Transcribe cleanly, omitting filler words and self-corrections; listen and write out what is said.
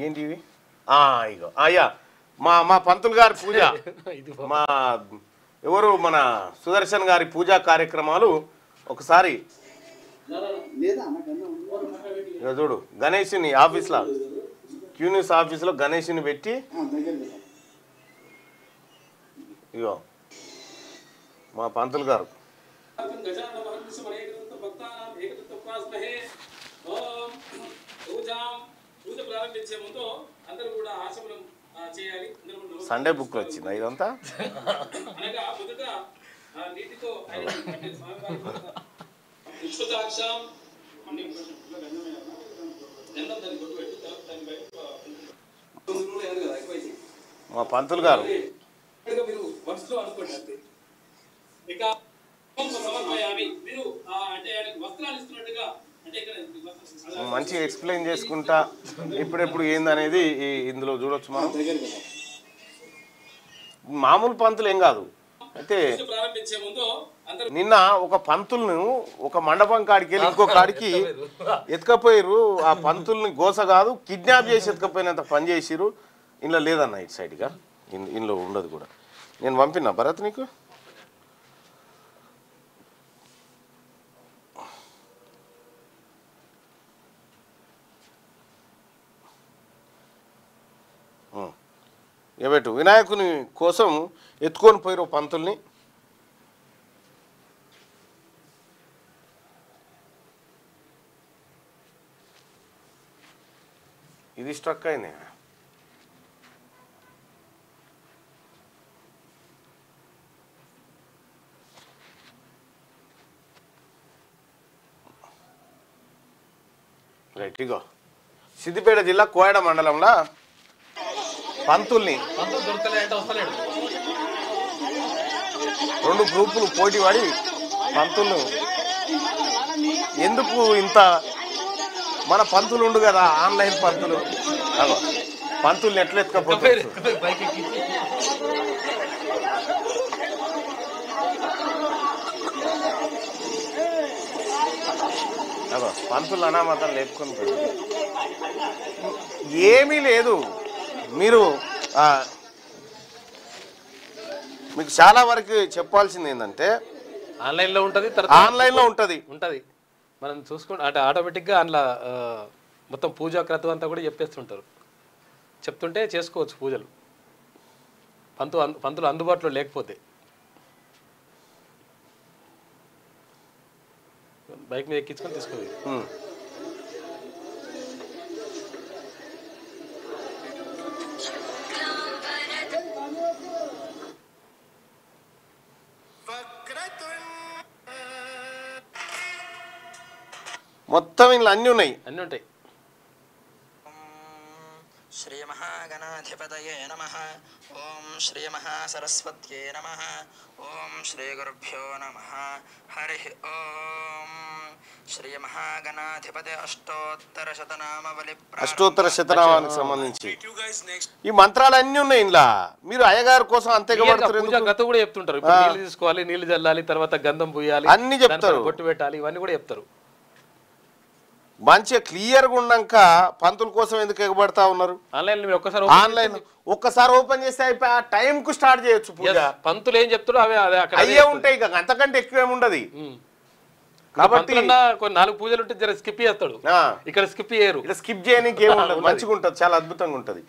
ఏంటివి ఇగో అయ్యా మా పంతులు గారి పూజ మా ఎవరు మన సుదర్శన్ గారి పూజా కార్యక్రమాలు ఒకసారి చూడు గణేష్ని ఆఫీస్లో క్యూన్యూస్ ఆఫీస్లో గణేష్ని పెట్టి ఇగో మా పంతులు గారు సండే బుక్ వచ్చింది ఇదంతా మా పంతులు గారు మంచిగా ఎక్స్ప్లెయిన్ చేసుకుంటా ఇప్పుడెప్పుడు ఏందనేది ఇందులో చూడొచ్చు మనం మామూలు పంతులు ఏం కాదు అయితే నిన్న ఒక పంతులను ఒక మండపం కాడికి వెళ్ళి ఇంకో కాడికి ఎత్తుకపోయారు ఆ పంతుల్ని గోస కాదు కిడ్నాప్ చేసి ఎత్తుకపోయినంత పని చేసిరు ఇంట్లో లేదన్న ఇటు సైడ్గా ఇంట్లో ఉండదు కూడా నేను పంపినా భరత్ నీకు ఏబెట్టు వినాయకుని కోసం ఎత్తుకొని పోయారు పంతుల్ని ఇది స్ట్రక్ అయింది రైట్ ఇగో సిద్దిపేట జిల్లా కోయడ మండలంలో పంతుల్ని 2 గ్రూపులు పోటీ పడి పంతులు ఎందుకు ఇంత మన పంతులు ఉండు కదా ఆన్లైన్ పంతులు పంతుల్ని ఎట్లా ఎత్తుకపోతారు పంతులు అనామతం లేపుకొని ఏమీ లేదు మీరు మీకు చాలా వరకు చెప్పాల్సింది ఏంటంటే ఆన్లైన్లో ఉంటుంది ఉంటుంది మనం చూసుకుంటే అంటే ఆటోమేటిక్గా అందులో మొత్తం పూజా క్రతువు అంతా కూడా చెప్పేస్తుంటారు చెప్తుంటే చేసుకోవచ్చు పూజలు పంతులు అందుబాటులో లేకపోతే బైక్ మీద ఎక్కించుకొని తీసుకుంది మొత్తం ఇంట్లో అన్నీ ఉంటాయి శ్రీ మహాగణాధిపతయే నమః ఓం శ్రీ మహాసరస్వత్యే నమః ఓం శ్రీ గురుభ్యో నమః హరి ఓం శ్రీ మహాగణాధిపతి అష్టోత్తర శతనామానికి సంబంధించి ఈ మంత్రాలు అన్నీ ఉన్నాయి ఇంట్లో మీరు అయ్యగారి కోసం అంతేగా గత కూడా చెప్తుంటారు నీళ్ళు తీసుకోవాలి నీళ్ళు చల్లాలి తర్వాత గంధం పూయాలి అన్ని చెప్తారు బొట్టు పెట్టాలి ఇవన్నీ కూడా చెప్తారు మంచిగా క్లియర్గా ఉన్నాక పంతుల కోసం ఎందుకు ఎగబడతా ఉన్నారు ఆన్లైన్ ఒక్కసారి ఓపెన్ చేస్తే అయిపోయి ఆ టైం కు స్టార్ట్ చేయొచ్చు పూజ పంతులు ఏం చెప్తారో అయ్యే ఉంటాయి ఇక అంతకంటే ఎక్కువ ఏముండదు కాబట్టి కొన్ని 4 పూజలు ఉంటే జర స్కిప్ చేస్తాడు ఇక్కడ స్కిప్ చేయరు స్కిప్ చేయడానికి ఏముండదు మంచిగా ఉంటుంది చాలా అద్భుతంగా ఉంటుంది